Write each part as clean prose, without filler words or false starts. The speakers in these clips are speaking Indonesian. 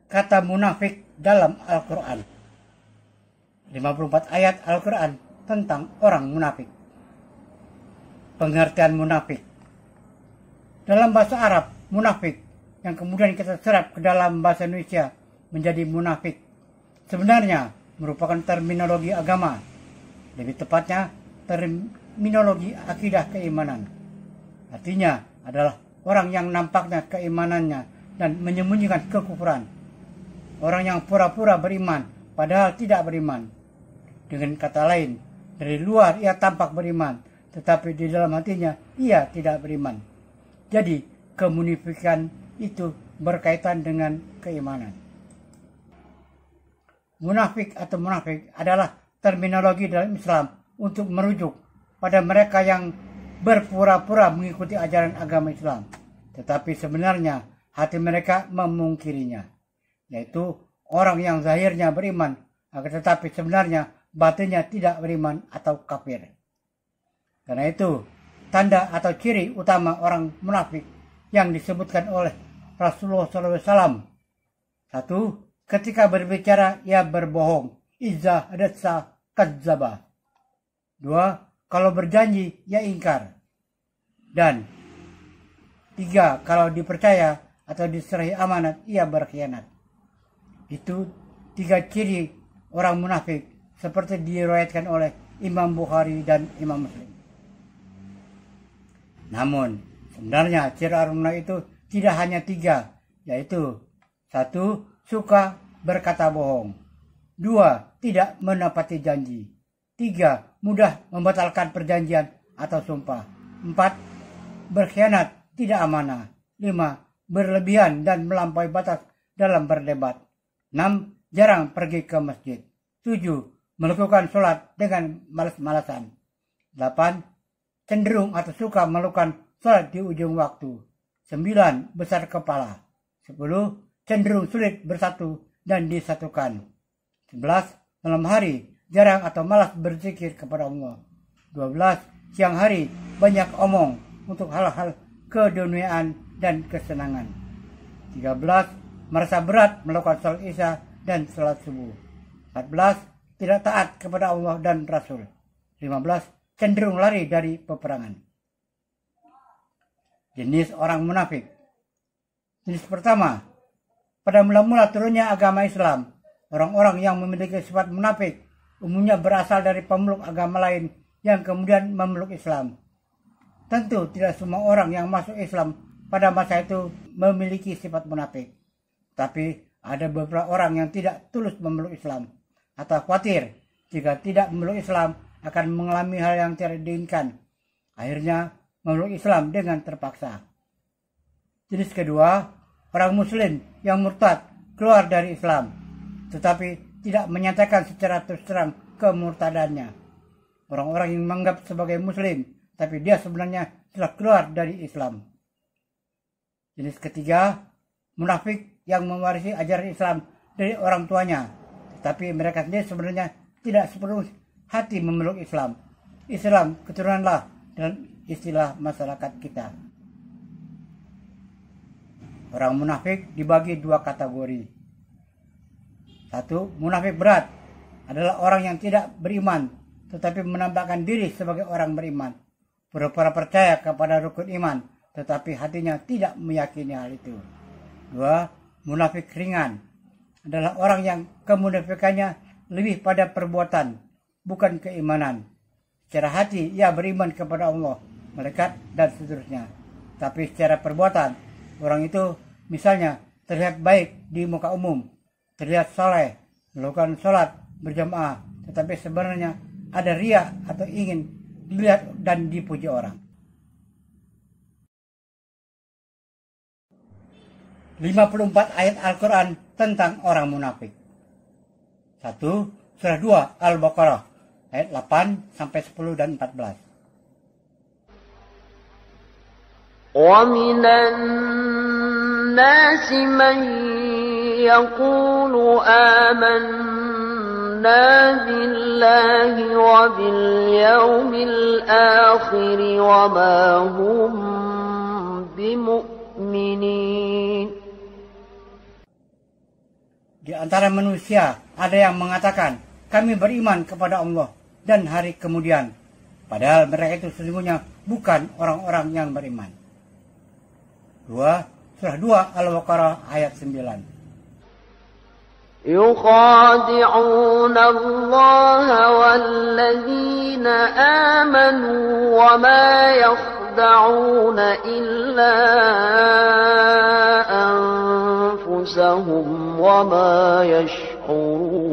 kata munafik dalam Al-Quran. 54 ayat Al-Quran tentang orang munafik. Pengertian munafik. Dalam bahasa Arab, munafik yang kemudian kita serap ke dalam bahasa Indonesia menjadi munafik sebenarnya merupakan terminologi agama. Lebih tepatnya terminologi akidah keimanan. Artinya adalah orang yang nampaknya keimanannya dan menyembunyikan kekufuran. Orang yang pura-pura beriman padahal tidak beriman. Dengan kata lain, dari luar ia tampak beriman, tetapi di dalam hatinya ia tidak beriman. Jadi kemunafikan itu berkaitan dengan keimanan. Munafik atau munafik adalah terminologi dalam Islam untuk merujuk pada mereka yang berpura-pura mengikuti ajaran agama Islam, tetapi sebenarnya hati mereka memungkirinya, yaitu orang yang zahirnya beriman, akan tetapi sebenarnya batinnya tidak beriman atau kafir. Karena itu, tanda atau ciri utama orang munafik yang disebutkan oleh Rasulullah SAW. 1. Ketika berbicara ia berbohong, iza hadatsa kadzdzaba. 2. Kalau berjanji ia ingkar. Dan 3. Kalau dipercaya atau diserahi amanat ia berkhianat. Itu 3 ciri orang munafik seperti diriwayatkan oleh Imam Bukhari dan Imam Muslim. Namun sebenarnya ciri orang munafik itu tidak hanya 3, yaitu 1. Suka berkata bohong. 2. Tidak menepati janji. 3. Mudah membatalkan perjanjian atau sumpah. 4. Berkhianat, tidak amanah. 5. Berlebihan dan melampaui batas dalam berdebat. 6. Jarang pergi ke masjid. 7. Melakukan sholat dengan malas-malasan. 8. Cenderung atau suka melakukan sholat di ujung waktu. 9. Besar kepala. 10. Cenderung sulit bersatu dan disatukan. 11. Malam hari jarang atau malas berzikir kepada Allah. 12. Siang hari banyak omong untuk hal-hal keduniaan dan kesenangan. 13. Merasa berat melakukan sholat isya dan sholat subuh. 14. Tidak taat kepada Allah dan Rasul. 15. Cenderung lari dari peperangan. Jenis orang munafik. Jenis pertama, pada mula-mula turunnya agama Islam, orang-orang yang memiliki sifat munafik umumnya berasal dari pemeluk agama lain yang kemudian memeluk Islam. Tentu tidak semua orang yang masuk Islam pada masa itu memiliki sifat munafik. Tapi ada beberapa orang yang tidak tulus memeluk Islam atau khawatir jika tidak memeluk Islam akan mengalami hal yang tidak diinginkan. Akhirnya memeluk Islam dengan terpaksa. Jenis kedua, orang muslim yang murtad keluar dari Islam, tetapi tidak menyatakan secara terus terang kemurtadannya. Orang-orang yang menganggap sebagai muslim, tapi dia sebenarnya telah keluar dari Islam. Jenis ketiga, munafik yang mewarisi ajaran Islam dari orang tuanya, tetapi mereka sendiri sebenarnya tidak sepenuh hati memeluk Islam. Islam keturunanlah dalam istilah masyarakat kita. Orang munafik dibagi 2 kategori. 1. Munafik berat adalah orang yang tidak beriman, tetapi menampakkan diri sebagai orang beriman. Pura-pura percaya kepada rukun iman, tetapi hatinya tidak meyakini hal itu. 2. Munafik ringan adalah orang yang kemunafikannya lebih pada perbuatan, bukan keimanan. Secara hati ia beriman kepada Allah, malaikat, dan seterusnya. Tapi secara perbuatan, orang itu misalnya terlihat baik di muka umum, terlihat soleh, melakukan sholat berjamaah, tetapi sebenarnya ada riya atau ingin dilihat dan dipuji orang. 54 ayat Al-Quran tentang orang munafik. 1. Surah 2 Al-Baqarah ayat 8 sampai 10 dan 14. وَمِنَ النَّاسِ مَن يَقُولُ آمَنَّا بِاللَّهِ وَبِالْيَوْمِ الْآخِرِ وَمَا هُمْ بِمُؤْمِنِينَ Di antara manusia ada yang mengatakan, kami beriman kepada Allah dan hari kemudian. Padahal mereka itu sesungguhnya bukan orang-orang yang beriman. 2. Surah 2 Al-Baqarah ayat 9. يخادعون الله والذين آمنوا وما يخدعون إلا أنفسهم وما يشعرون.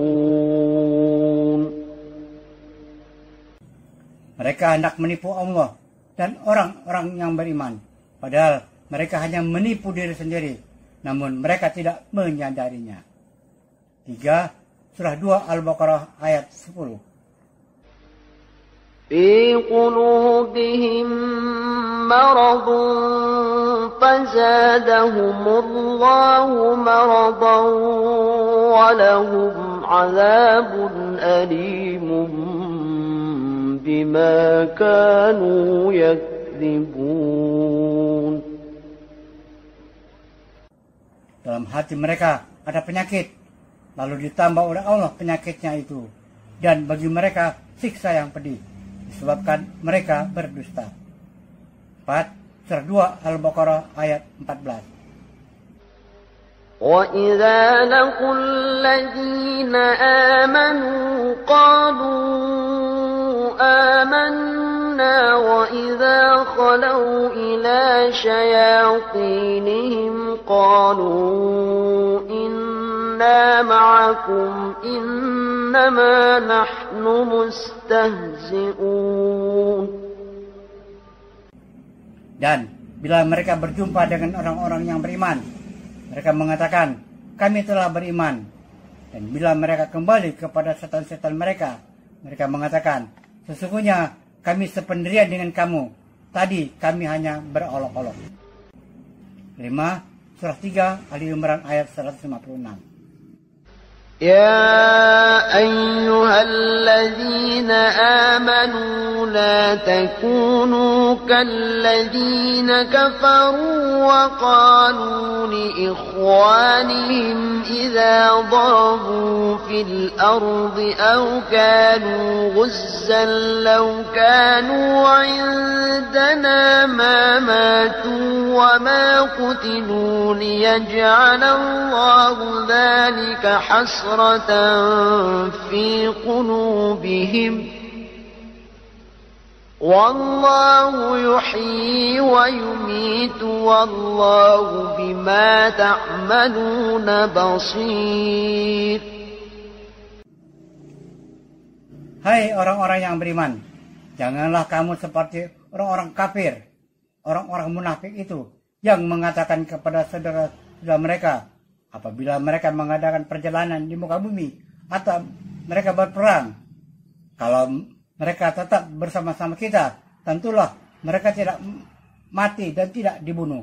Mereka hendak menipu Allah dan orang-orang yang beriman. Padahal mereka hanya menipu diri sendiri, namun mereka tidak menyadarinya. 3. Surah 2 Al-Baqarah ayat 10. في قلوبهم مرض فزادهم الله مرضا ولهم عذاب أليم بما كانوا يكذبون. Dalam hati mereka ada penyakit, lalu ditambah oleh Allah penyakitnya itu, dan bagi mereka siksa yang pedih disebabkan mereka berdusta. 4. Surah 2 Al-Baqarah ayat 14. وَإِذَا لَقُوا الَّذِينَ آمَنُوا قَالُوا آمَنَّا وَإِذَا خَلَوْا إِلَى شَيَاطِينِهِمْ قَالُوا إِنَّا مَعَكُمْ إِنَّمَا نَحْنُ مُسْتَهْزِئُونَ. Dan bila mereka berjumpa dengan orang-orang yang beriman, mereka mengatakan, kami telah beriman. Dan bila mereka kembali kepada setan-setan mereka, mereka mengatakan, sesungguhnya kami sependirian dengan kamu. Tadi kami hanya berolok-olok. 5. Surah 3 Ali Imran ayat 156. يا أيها الذين آمنوا لا تكونوا كالذين كفروا وقالوا لإخوانهم إذا ضربوا في الأرض أو كانوا غزا لو كانوا عندنا ما ماتوا وما قتلوا ليجعل الله ذلك حسرة في قلوبهم والله يحيي ويميت والله بما تعملون بصير. Hai orang-orang yang beriman, janganlah kamu seperti orang-orang kafir, orang-orang munafik itu yang mengatakan kepada saudara-saudara mereka apabila mereka mengadakan perjalanan di muka bumi atau mereka berperang, kalau mereka tetap bersama-sama kita, tentulah mereka tidak mati dan tidak dibunuh.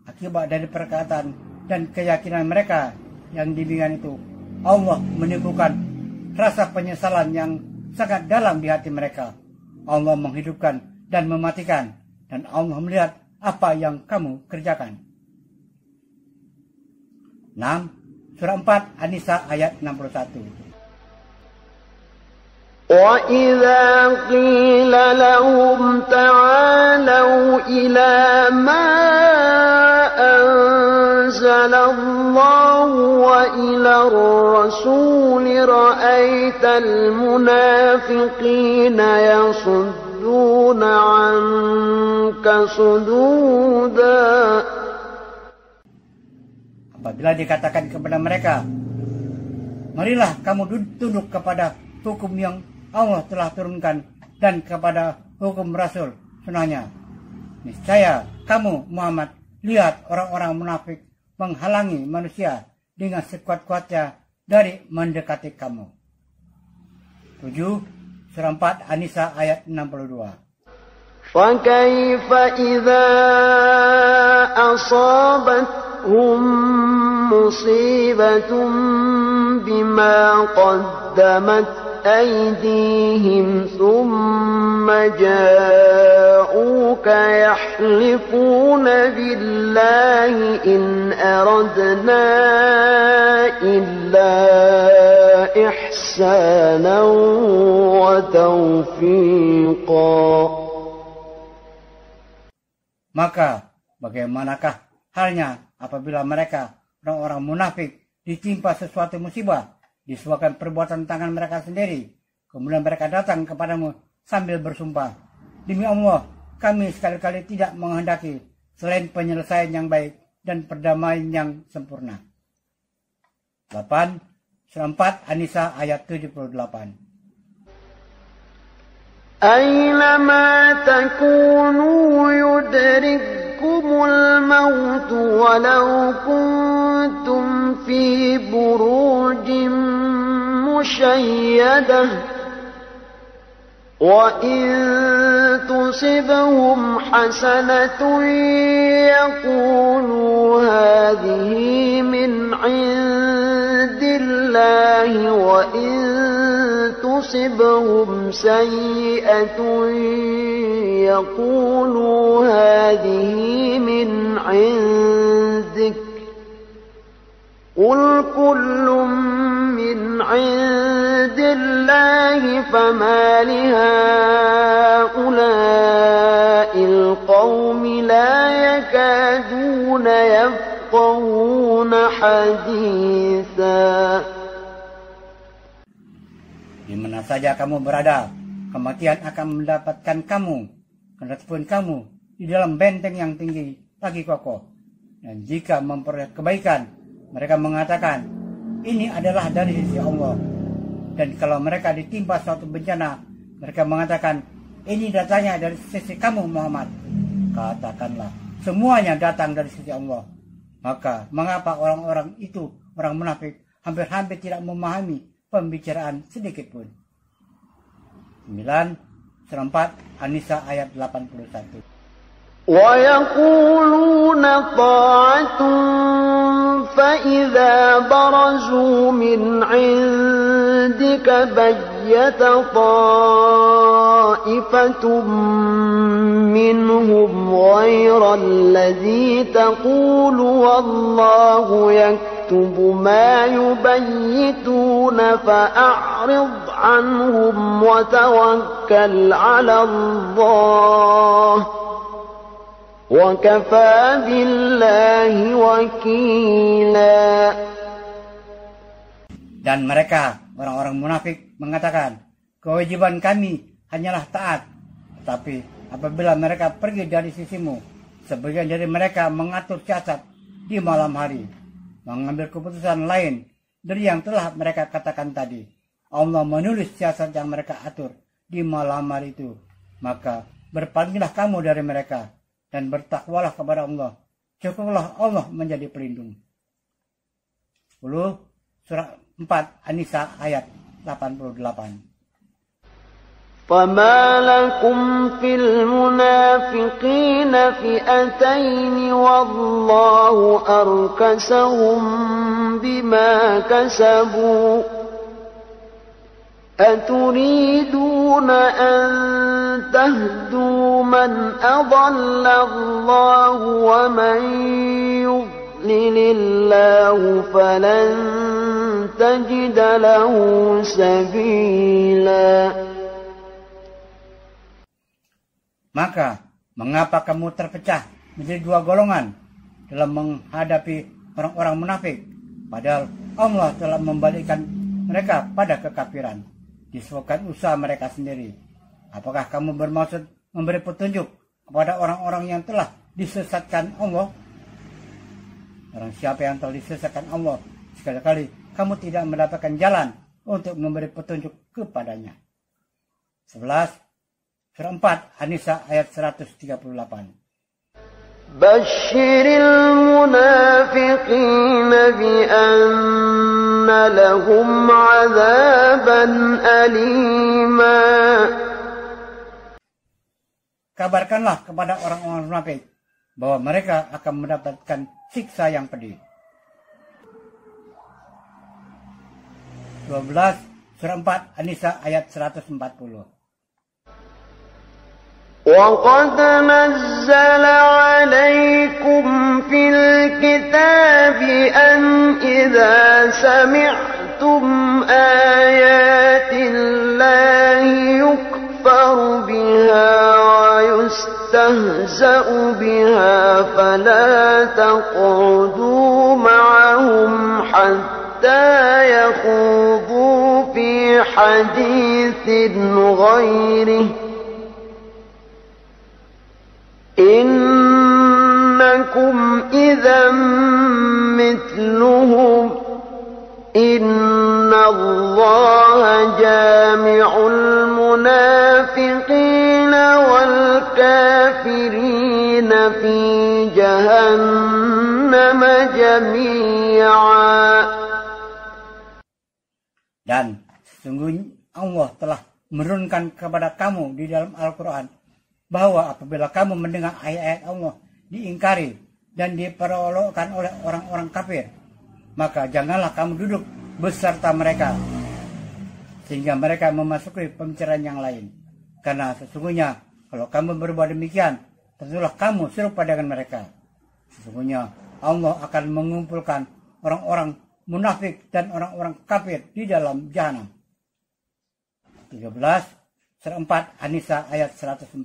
Akibat dari perkataan dan keyakinan mereka yang dibingungan itu, Allah menimbulkan rasa penyesalan yang sangat dalam di hati mereka. Allah menghidupkan dan mematikan, dan Allah melihat apa yang kamu kerjakan. 6. Surah 4 An-Nisa ayat 61. وَإِذَا قِيلَ لَهُمْ تَعَالَوْا إِلَى مَا أَنزَلَ اللَّهُ وَإِلَى الرَّسُولِ رَأَيْتَ الْمُنَافِقِينَ يَصُدُّونَ عَنكَ صُدُودًا. Apabila dikatakan kepada mereka, marilah kamu tunduk kepada hukum yang Allah telah turunkan dan kepada hukum Rasul sunnahnya. Niscaya kamu Muhammad lihat orang-orang munafik menghalangi manusia dengan sekuat-kuatnya dari mendekati kamu. 7. Surah 4 An-Nisa ayat 62. فَكَيْفَ إِذَا أَصَابَتْهُم مُّصِيبَةٌ بِمَا قَدَّمَتْ أيديهم ثم جاءوك يحلفون بالله إن أردنا إلا إحسانا وتوفيقا. Maka bagaimanakah halnya apabila mereka orang-orang munafik ditimpa sesuatu musibah disebabkan perbuatan tangan mereka sendiri, kemudian mereka datang kepadamu sambil bersumpah, demi Allah kami sekali-kali tidak menghendaki selain penyelesaian yang baik dan perdamaian yang sempurna. 8. Surah 4 An-Nisa ayat 78. أينما تكونوا يدرككم الموت ولو كنتم في بروج مشيدة وإن تصبهم حسنة يقولوا هذه من عند الله وإن تصبهم سيئة يقولوا هذه من عندك قل كل من عند الله فما لهؤلاء القوم لا يكادون يفقهون حديثا. Di mana saja kamu berada, kematian akan mendapatkan kamu, kendati kamu di dalam benteng yang tinggi lagi kokoh. Dan jika memperoleh kebaikan, mereka mengatakan, ini adalah dari sisi Allah. Dan kalau mereka ditimpa suatu bencana, mereka mengatakan, ini datangnya dari sisi kamu Muhammad. Katakanlah, semuanya datang dari sisi Allah. Maka mengapa orang-orang itu, orang munafik, hampir-hampir tidak memahami pembicaraan sedikit pun. 9. Surah 4 An-Nisa ayat 81. وَيَقُولُونَ طَاعَةٌ فَإِذَا بَرَزُوا مِنْ عِنْدِكَ بَيَّتَ طَائِفَةٌ مِّنْهُمْ غَيْرَ الَّذِي تَقُولُ وَاللَّهُ يَكْتُبُ مَا يُبَيِّتُونَ فَأَعْرِضْ عَنْهُمْ وَتَوَكَّلْ عَلَى اللَّهِ وَكَفَى بِاللَّهِ وَكِيلًا. Dan mereka, orang-orang munafik, mengatakan, kewajiban kami hanyalah taat. Tetapi apabila mereka pergi dari sisimu, sebagian dari mereka mengatur siasat di malam hari, mengambil keputusan lain dari yang telah mereka katakan tadi. Allah menulis siasat yang mereka atur di malam hari itu. Maka berpalinglah kamu dari mereka dan bertakwalah kepada Allah. Cukuplah Allah menjadi pelindung. 10. Surah 4 An-Nisa ayat 88. فَمَا لَكُمْ فِي الْمُنَافِقِينَ فِئَتَيْنِ وَاللَّهُ أَرْكَسَهُم بِمَا كَسَبُوا أَتُرِيدُونَ أَن تَهْدُوا مَنْ أَضَلَّ اللَّهُ وَمَنْ يُضْلِلِ اللَّهُ فَلَنْ تَجِدَ لَهُ سَبِيلًا. Maka, mengapa kamu terpecah menjadi dua golongan dalam menghadapi orang-orang munafik, padahal Allah telah membalikkan mereka pada kekafiran disebabkan usaha mereka sendiri? Apakah kamu bermaksud memberi petunjuk kepada orang-orang yang telah disesatkan Allah? Orang siapa yang telah disesatkan Allah, sekali-kali kamu tidak mendapatkan jalan untuk memberi petunjuk kepadanya. 11. Surah 4 An-Nisa ayat 138. بَشِّرِ الْمُنَافِقِينَ بِأَنَّ لَهُمْ عَذَابًا أَلِيمًا. Kabarkanlah kepada orang-orang munafik bahwa mereka akan mendapatkan siksa yang pedih. 12 surah 4 An-Nisa ayat 140. وَقَدْ نَزَّلَ عَلَيْكُمْ فِي الْكِتَابِ أَنْ إِذَا سَمِعْتُمْ آيَاتِ اللَّهِ يُكْفَرُ بِهَا وَيُسْتَهْزَأُ بِهَا فَلَا تَقْعُدُوا مَعَهُمْ حَتَّى يَخُوضُوا فِي حَدِيثٍ غَيْرِهِ إنكم إذا مثلهم إن الله جامع المنافقين والكافرين في جهنم جميعا. Dan sesungguhnya Allah telah menurunkan kepada kamu di dalam Al-Quran bahwa apabila kamu mendengar ayat-ayat Allah diingkari dan diperolokkan oleh orang-orang kafir, maka janganlah kamu duduk beserta mereka sehingga mereka memasuki pembicaraan yang lain. Karena sesungguhnya kalau kamu berbuat demikian, tentulah kamu serupa dengan mereka. Sesungguhnya Allah akan mengumpulkan orang-orang munafik dan orang-orang kafir di dalam jahanam. 13 surah 4 An-Nisa ayat 142.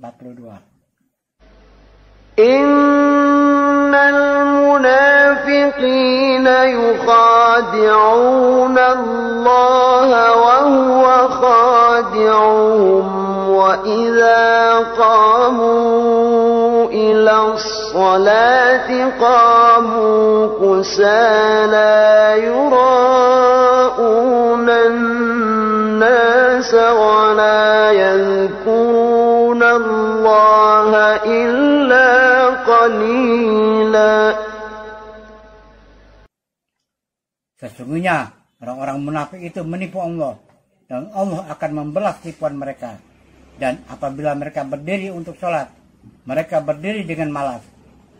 Innal munafiqina yukhadi'una Allah wa huwa khadi'uhum wa idza qamu ila as-salati qamu kusala yura'una an-nas wa la yadhkuruna Allah illa qalila. Sesungguhnya orang-orang munafik itu menipu Allah dan Allah akan membelas tipuan mereka. Dan apabila mereka berdiri untuk sholat, mereka berdiri dengan malas.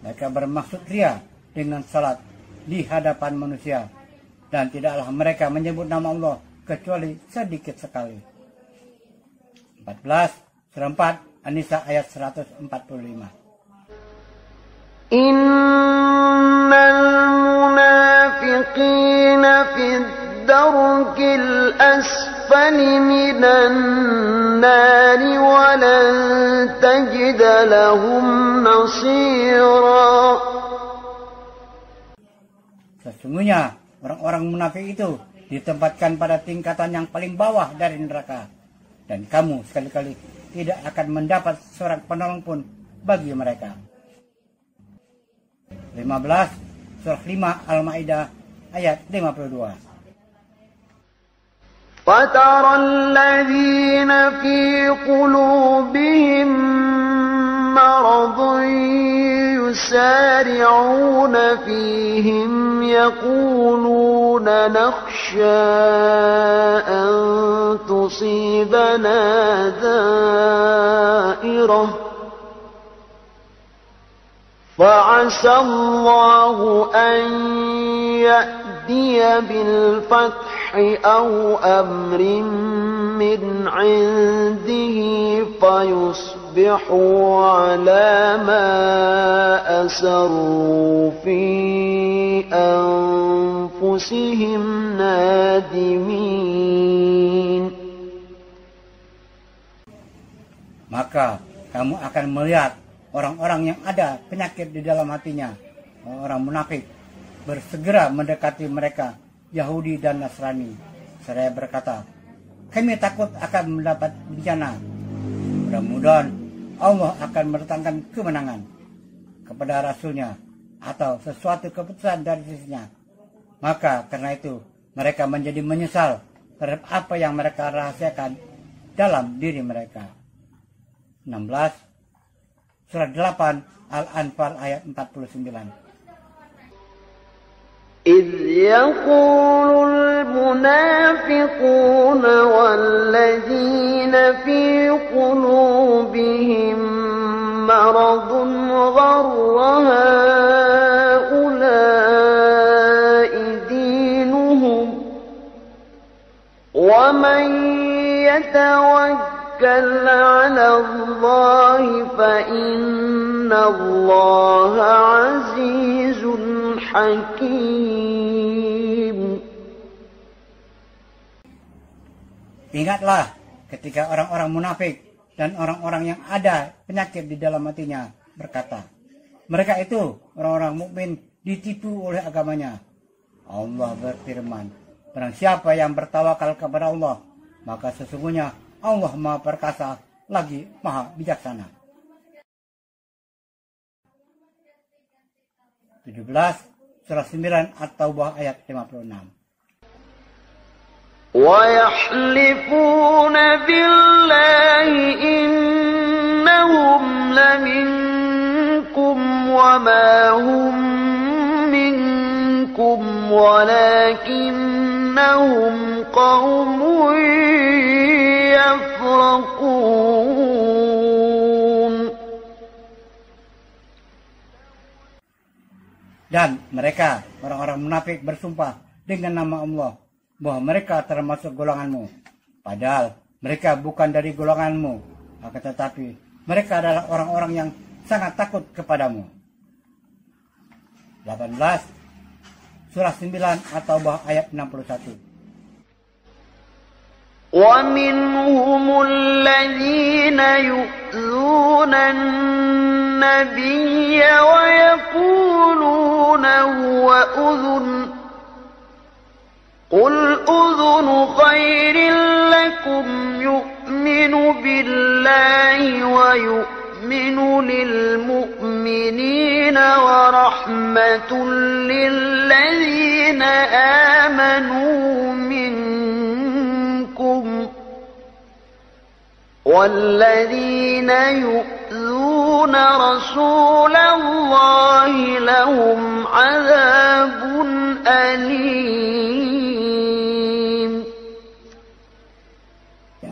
Mereka bermaksud ria dengan sholat di hadapan manusia. Dan tidaklah mereka menyebut nama Allah kecuali sedikit sekali. 14 surah 4 An-Nisa ayat 145. Innal munafiqina fid darkil asfali minan nari wa lan tajid lahum nasira. Sesungguhnya orang-orang munafik itu ditempatkan pada tingkatan yang paling bawah dari neraka. Dan kamu sekali-kali tidak akan mendapat seorang penolong pun bagi mereka. 15 surah 5 Al-Maidah ayat 52. فَتَرَى الَّذِينَ فِي قُلُوبِهِم مَّرَضٌ يُسَارِعُونَ فِيهِمْ يَقُولُونَ نَخْشَىٰ أَن تُصِيبَنَا دَائِرَةٌ فَعَسَى اللَّهُ أَن يَأْتِيَ بِالْفَتْحِ أَوْ أَمْرٍ مِّنْ عِندِهِ فَيُصْبِحُوا عَلَىٰ مَا أَسَرُّوا فِي أَنفُسِهِمْ نَادِمِينَ. Maka kamu akan melihat orang-orang yang ada penyakit di dalam hatinya, orang munafik, bersegera mendekati mereka, Yahudi dan Nasrani. Seraya berkata, kami takut akan mendapat bencana. Mudah-mudahan Allah akan mendatangkan kemenangan kepada Rasulnya atau sesuatu keputusan dari sisinya. Maka karena itu mereka menjadi menyesal terhadap apa yang mereka rahasiakan dalam diri mereka. 16 Surat 8 Al-Anfal ayat 49. إذ يقول المنافقون والذين في قلوبهم مرض غر هؤلاء دينهم ومن يتوكل على الله فإن الله عزيز حكيم. Ingatlah ketika orang-orang munafik dan orang-orang yang ada penyakit di dalam hatinya berkata, mereka itu orang-orang mukmin ditipu oleh agamanya. Allah berfirman, barang siapa yang bertawakal kepada Allah, maka sesungguhnya Allah Maha Perkasa lagi Maha Bijaksana. 17 surah 9 At-Taubah ayat 56. وَيَحْلِفُونَ بِاللَّهِ إِنَّهُمْ لَمِنكُمْ وَمَا هُمْ مِنكُمْ وَلَكِنَّهُمْ قَوْمٌ يَفْرَقُونَ. Dan mereka, orang-orang munafik, bersumpah dengan nama Allah bahwa mereka termasuk golonganmu, padahal mereka bukan dari golonganmu, akan tetapi mereka adalah orang-orang yang sangat takut kepadamu. 18 surah 9 At-Taubah ayat 61. وَمِنْهُمُ الَّذِينَ يُؤْذُونَ النَّبِيَّ وَيَقُولُونَ هُوَ أُذُنٌ قُلْ أُذُنُ خَيْرٍ لَكُمْ يُؤْمِنُ بِاللَّهِ وَيُؤْمِنُ لِلْمُؤْمِنِينَ وَرَحْمَةٌ لِلَّذِينَ آمَنُوا مِنكُمْ وَالَّذِينَ يُؤْذُونَ رَسُولَ اللَّهِ لَهُمْ عَذَابٌ أَلِيمٌ.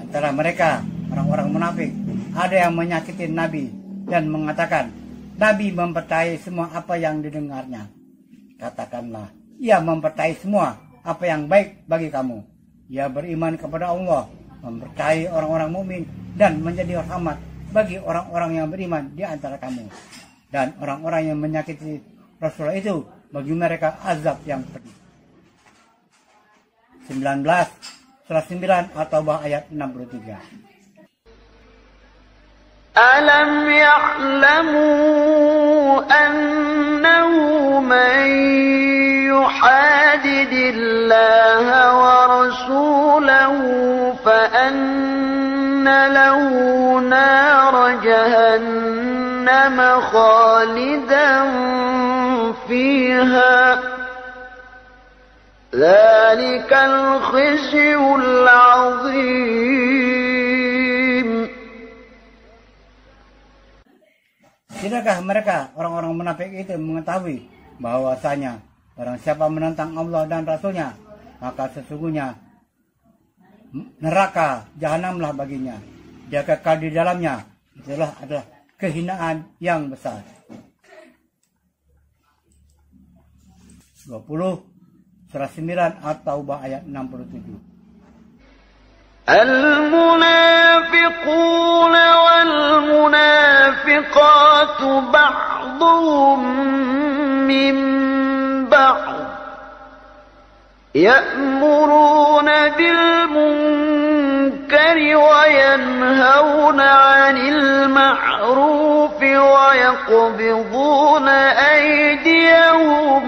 Antara mereka, orang-orang munafik, ada yang menyakiti Nabi dan mengatakan, Nabi mempercayai semua apa yang didengarnya. Katakanlah, ia mempercayai semua apa yang baik bagi kamu. Ia beriman kepada Allah, mempercayai orang-orang mukmin dan menjadi rahmat bagi orang-orang yang beriman di antara kamu. Dan orang-orang yang menyakiti Rasulullah itu, bagi mereka azab yang pedih. 19 surah 9 At-Taubah ayat 63. أَلَمْ يَعْلَمُوا أَنَّهُ مَنْ يُحَادِدِ اللَّهَ وَرَسُولَهُ فَأَنَّ لَهُ نَارَ جَهَنَّمَ خَالِدًا فِيهَا ذَلِكَ الْخِزْيُ الْعَظِيمُ. Tidakkah mereka orang-orang munafik itu mengetahui bahwasanya barang siapa menentang Allah dan Rasulnya, maka sesungguhnya neraka jahanamlah baginya, dia kekal di dalamnya. Itulah adalah kehinaan yang besar. 20 surah 9 At-Taubah ayat 67. المنافقون والمنافقات بعضهم من بعض يأمرون بالمنكر وينهون عن المعروف ويقبضون أيديهم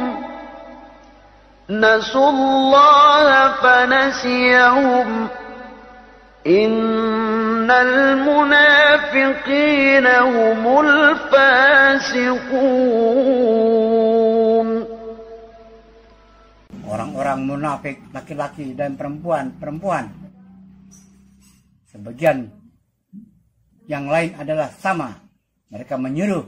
نسوا الله فنسيهم إن المنافقين هم الفاسقون. Orang-orang munafik laki-laki dan perempuan, sebagian yang lain adalah sama. Mereka menyuruh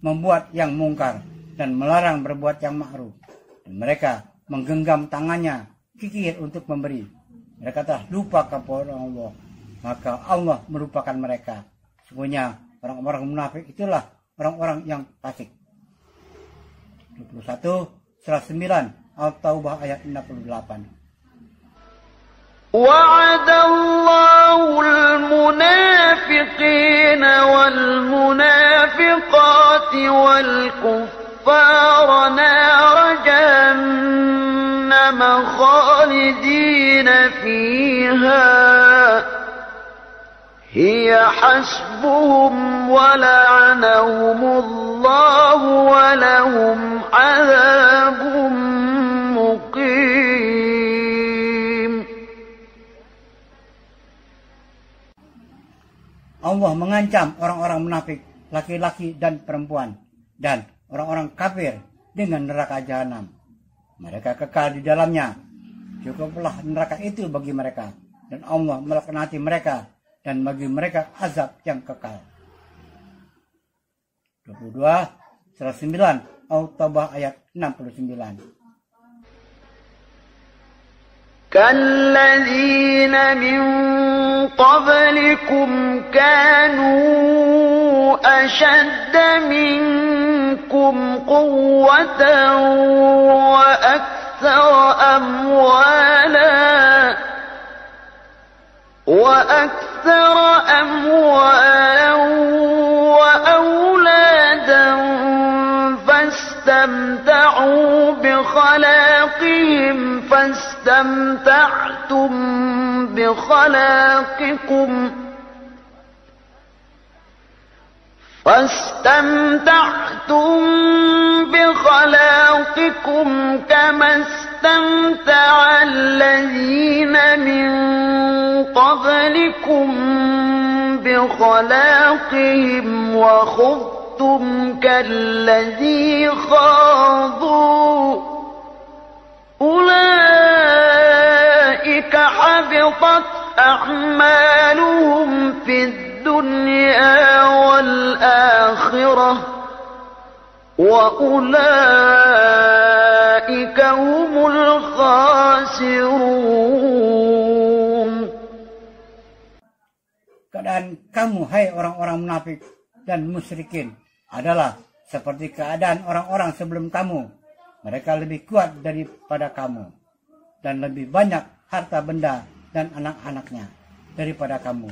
membuat yang mungkar dan melarang berbuat yang ma'ruf. Dan mereka menggenggam tangannya kikir untuk memberi. Mereka telah lupa kepada Allah, maka Allah melupakan mereka. Sesungguhnya orang-orang munafik itulah orang-orang yang fasik. 21 surah 9 At-Taubah ayat 68. وعد الله المنافقين والمنافقات والكفار نار جهنم خالدين فيها هي حسبهم ولعنهم الله ولهم عذاب مقيم. Allah mengancam orang-orang munafik, laki-laki dan perempuan, dan orang-orang kafir dengan neraka jahanam. Mereka kekal di dalamnya. Cukuplah neraka itu bagi mereka, dan Allah melaknati mereka, dan bagi mereka azab yang kekal. 22 surah 9 At-Taubah ayat 69. كالذين من قبلكم كانوا أشد منكم قوة وأكثر أموالا وأولادا فاستمتعتم بخلاقكم كما استمتع الذين من قبلكم بخلاقهم وخذتم كالذي خاضوا أولئك حبطت أعمالهم في الدنيا والآخرة وأولئك هم الخاسرون. Keadaan kamu, hai orang-orang munafik dan musyrikin, adalah seperti keadaan orang-orang sebelum kamu. Mereka lebih kuat daripada kamu, dan lebih banyak harta benda dan anak-anaknya daripada kamu.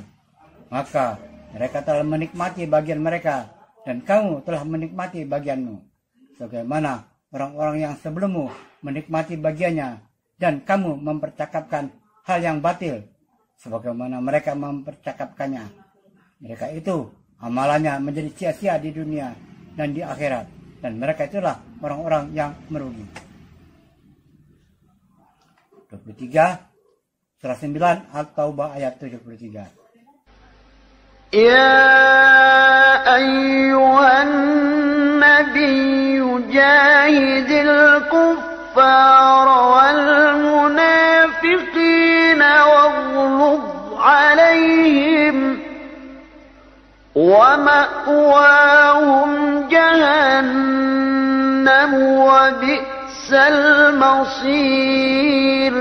Maka mereka telah menikmati bagian mereka, dan kamu telah menikmati bagianmu. Sebagaimana orang-orang yang sebelummu menikmati bagiannya, dan kamu mempercakapkan hal yang batil, sebagaimana mereka mempercakapkannya. Mereka itu amalannya menjadi sia-sia di dunia dan di akhirat, dan mereka itulah orang-orang yang merugi. 23 surah 9 At-Taubah ayat 73. Ya ayyuhan nabiyyu jahidil kuffara wal munafiqina waghluz alaihim wa ma'wahum jahannam wa bi'sal masir.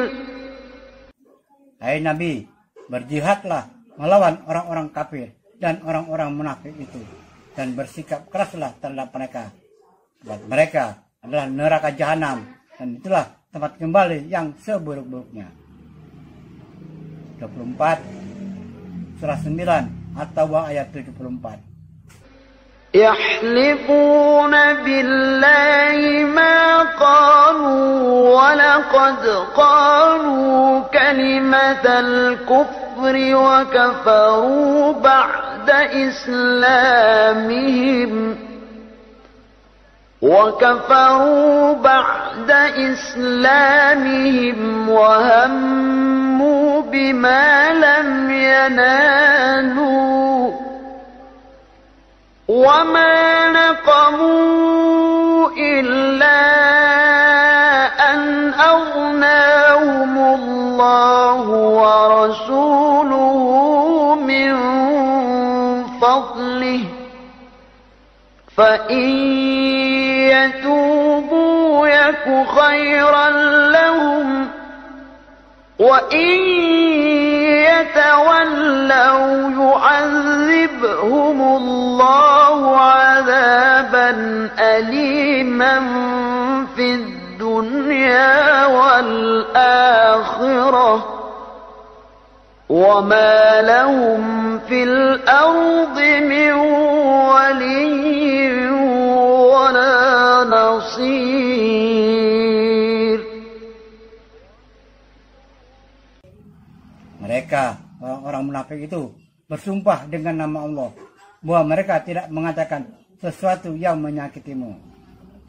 Hai Nabi, berjihadlah melawan orang-orang kafir dan orang-orang munafik itu, dan bersikap keraslah terhadap mereka. Sebab mereka adalah neraka jahanam, dan itulah tempat kembali yang seburuk-buruknya. 24 surah 9 At-Taubah ayat 74. يحلفون بالله ما قالوا ولقد قالوا كلمة الكفر وكفروا بعد إسلامهم وهموا بما لم ينالوا وما نقموا إلا أن أغناهم الله ورسوله من فضله فإن يتوبوا يك خيرا لهم وإن يتولوا يعذبهم الله عذابا أليما في الدنيا والآخرة وما لهم في الأرض من ولي ولا نصير. Mereka, orang-orang munafik itu, bersumpah dengan nama Allah bahwa mereka tidak mengatakan sesuatu yang menyakitimu.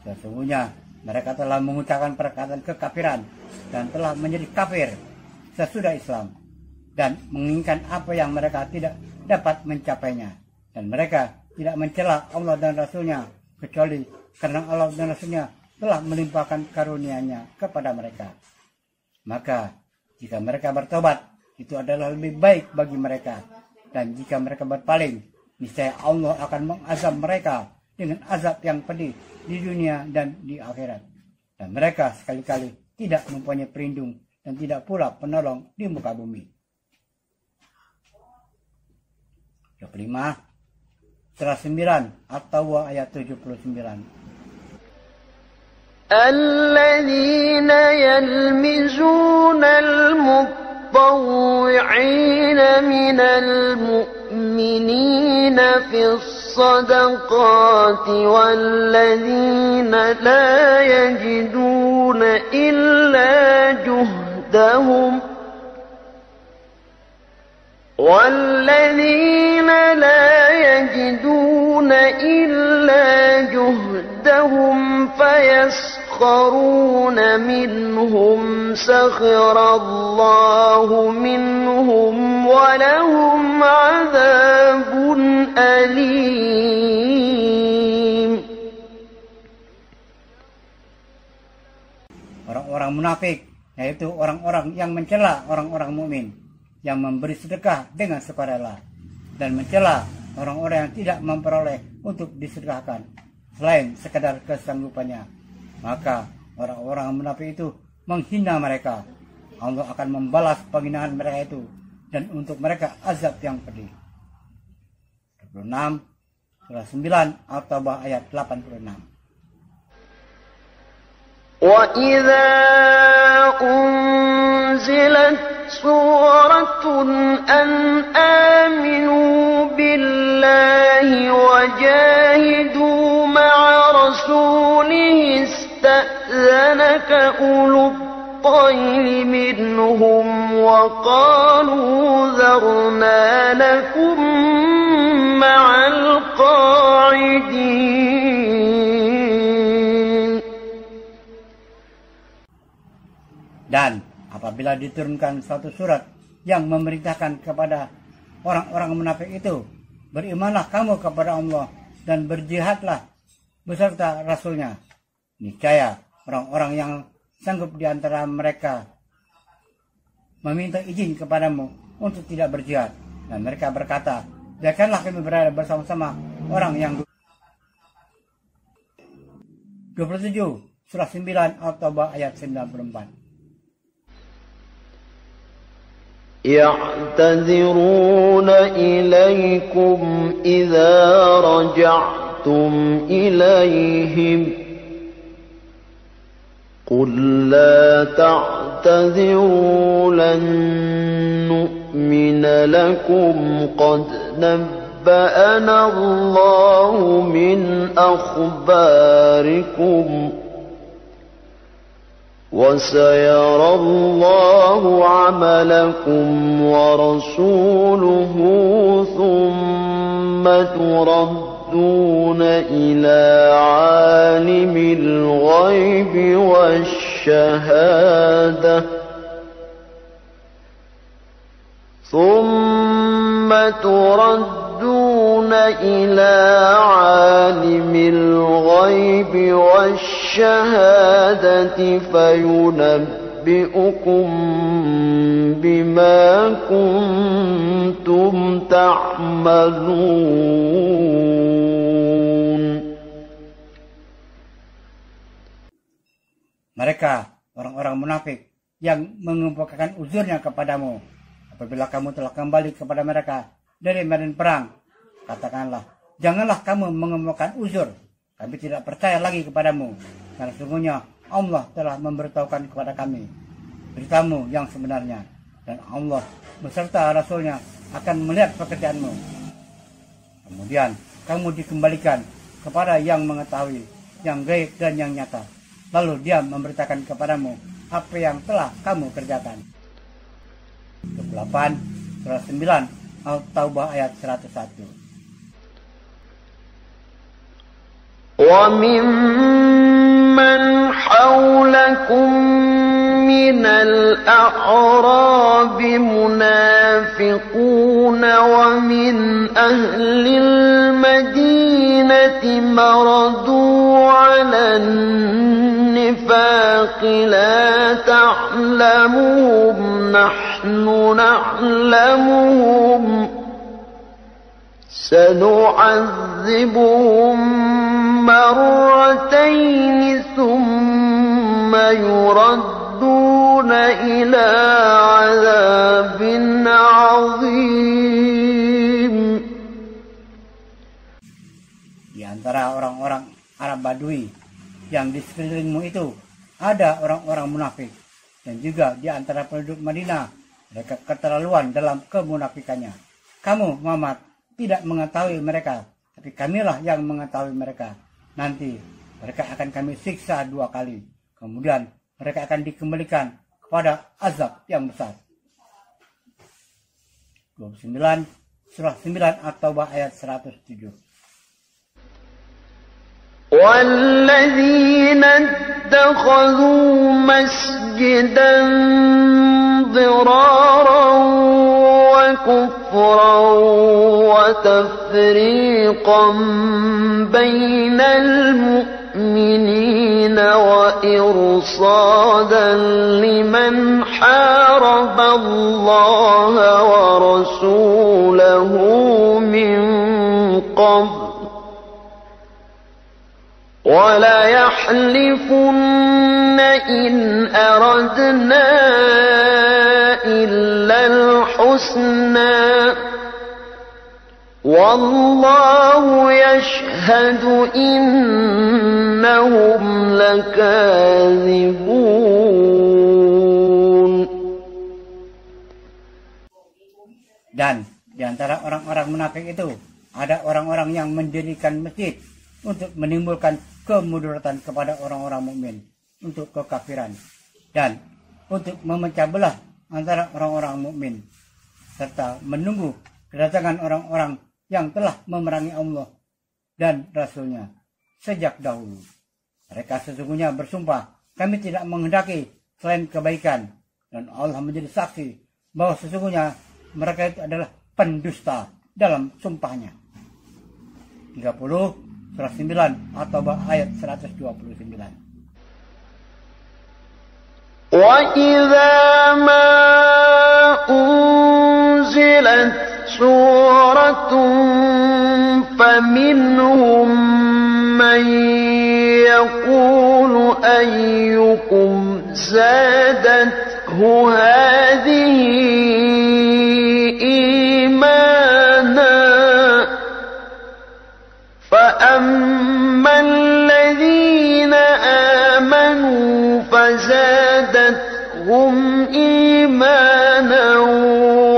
Sesungguhnya mereka telah mengucapkan perkataan kekafiran dan telah menjadi kafir sesudah Islam dan menginginkan apa yang mereka tidak dapat mencapainya. Dan mereka tidak mencela Allah dan Rasulnya kecuali karena Allah dan Rasulnya telah melimpahkan karunia-Nya kepada mereka. Maka jika mereka bertobat, itu adalah lebih baik bagi mereka. Dan jika mereka berpaling, niscaya Allah akan mengazab mereka dengan azab yang pedih di dunia dan di akhirat. Dan mereka sekali-kali tidak mempunyai pelindung dan tidak pula penolong di muka bumi. 25 surah 9 At-Tawbah ayat 79. الذين يلمزون المطوعين من المؤمنين في الصدقات والذين لا يجدون إلا جهدهم فيسخرون منهم سخر الله منهم ولهم عذاب أليم. Orang-orang munafik, yaitu orang-orang yang mencela orang-orang mukmin, yang memberi sedekah dengan sukarela, dan mencela orang-orang yang tidak memperoleh untuk disedekahkan selain sekadar kesanggupannya. Maka orang-orang munafik itu menghina mereka. Allah akan membalas penghinaan mereka itu, dan untuk mereka azab yang pedih. 26 surah 9 At-Taubah ayat 86. وَإِذَا أُنْزِلَتْ سُورَةٌ أَنْ آمِنُوا بِاللَّهِ وَجَاهِدُوا مَعَ رَسُولِهِ اسْتَأْذَنَكَ أُولُو الطَّيْلِ مِنْهُمْ وَقَالُوا ذَرْنَا نَكُن مَعَ الْقَاعِدِينَ. Dan apabila diturunkan suatu surat yang memerintahkan kepada orang-orang munafik itu, berimanlah kamu kepada Allah dan berjihadlah beserta Rasulnya. Niscaya orang-orang yang sanggup di antara mereka meminta izin kepadamu untuk tidak berjihad. Dan mereka berkata, biarkanlah kami berada bersama-sama orang yang 27 surah 9 At-Taubah ayat 94. يعتذرون إليكم إذا رجعتم إليهم قل لا تعتذروا لن نؤمن لكم قد نبأنا الله من أخباركم وسيرى الله عملكم ورسوله ثم تردون إلى عالم الغيب والشهادة إلى عالم الغيب والشهادة فينبئكم بما كنتم تعملون. Mereka, orang-orang munafik yang mengemukakan uzurnya kepadamu apabila kamu telah kembali kepada mereka dari medan perang, katakanlah, janganlah kamu mengemukakan uzur, kami tidak percaya lagi kepadamu, karena sesungguhnya Allah telah memberitahukan kepada kami beritamu yang sebenarnya, dan Allah beserta Rasulnya akan melihat pekerjaanmu. Kemudian kamu dikembalikan kepada yang mengetahui yang gaib dan yang nyata. Lalu Dia memberitakan kepadamu apa yang telah kamu kerjakan. 28 surah 9 Al-Taubah ayat 101. وَمِمَّنْ حَوْلَكُمْ مِنَ الْأَعْرَابِ مُنَافِقُونَ وَمِنْ أَهْلِ الْمَدِينَةِ مَرَدُوا عَلَى النِّفَاقِ لَا تَعْلَمُهُمْ نَحْنُ نَعْلَمُهُمْ سَنُعَذِّبُهُم مرتين ثم يردون إلى عذاب عظيم. Di antara orang-orang Arab Badui yang di sekelilingmu itu ada orang-orang munafik, dan juga di antara penduduk Madinah mereka keterlaluan dalam kemunafikannya. Kamu Muhammad tidak mengetahui mereka, tapi kamilah yang mengetahui mereka. Nanti mereka akan kami siksa 2 kali. Kemudian mereka akan dikembalikan kepada azab yang besar. 29 surah 9 At-Taubah ayat 107. وَالَّذِينَ اتَّخَذُوا مَسْجِدًا ضِرَارًا وَكُفْرًا وَتَفْرِيقًا بَيْنَ الْمُؤْمِنِينَ وَإِرْصَادًا لِمَنْ حَارَبَ اللَّهَ وَرَسُولَهُ مِنْ قَبْلُ وَلَيَحْلِفُنَّ إِنْ أَرَدْنَا إِلَّا الْحُسْنَى وَاللَّهُ يَشْهَدُ إِنَّهُمْ لَكَاذِبُونَ. Dan di antara orang-orang munafik itu ada orang-orang yang mendirikan masjid untuk menimbulkan kemudaratan kepada orang-orang mukmin, untuk kekafiran, dan untuk memecah belah antara orang-orang mukmin, serta menunggu kedatangan orang-orang yang telah memerangi Allah dan Rasul-Nya sejak dahulu. Mereka sesungguhnya bersumpah, kami tidak menghendaki selain kebaikan, dan Allah menjadi saksi bahwa sesungguhnya mereka itu adalah pendusta dalam sumpahnya. 30 surah 9 At-Taubah ayat 129. وَإِذَا مَا أُنْزِلَتْ سُورَةٌ فَمِنْهُمْ مَنْ يَقُولُ أَيُّكُمْ زَادَتْهُ هَذِهِ إِيمَانًا فَأَمَّا الَّذِينَ آمَنُوا فَزَادَتْهُمْ إِيمَانًا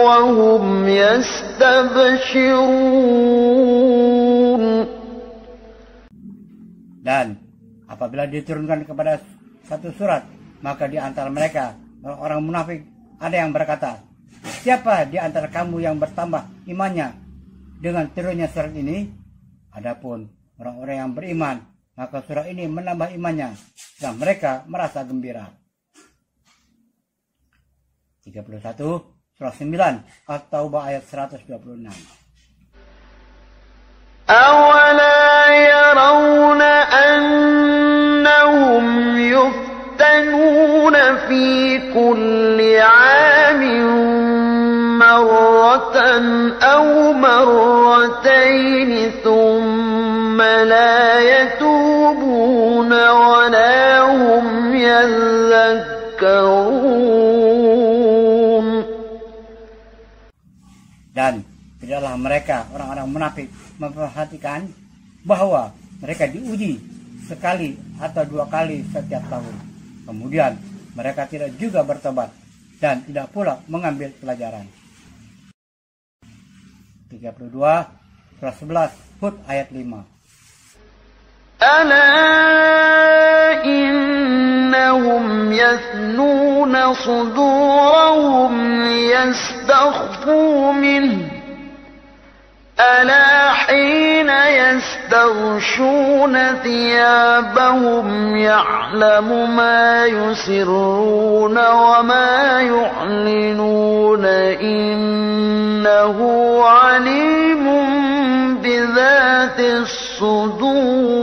وَهُمْ يَسْتَبْشِرُونَ. Dan apabila diturunkan kepada satu surat, maka di antara mereka orang-orang munafik ada yang berkata, siapa di antara kamu yang bertambah imannya dengan turunnya surat ini? Adapun orang-orang yang beriman, maka surah ini menambah imannya dan mereka merasa gembira. 31 surah 9 At-Taubah ayat 126. أَوَلَا يَرَوْنَ أَنَّهُمْ يُفْتَنُونَ فِي كُلِّ عَامٍ مَرَّةً أَوْ مَرَّتَيْنِ ثُمَّ لَا يَتُوبُونَ وَلَا هُمْ يَذَّكَّرُونَ. Dan tidaklah mereka orang-orang munafik memperhatikan bahwa mereka diuji sekali atau 2 kali setiap tahun. Kemudian mereka tidak juga bertobat, dan tidak pula mengambil pelajaran. 32 surah 11 Hud ayat 5. ألا إنهم يثنون صدورهم ليستخفوا منه ألا حين يستغشون ثيابهم يعلم ما يسرون وما يعلنون إنه عليم بذات الصدور.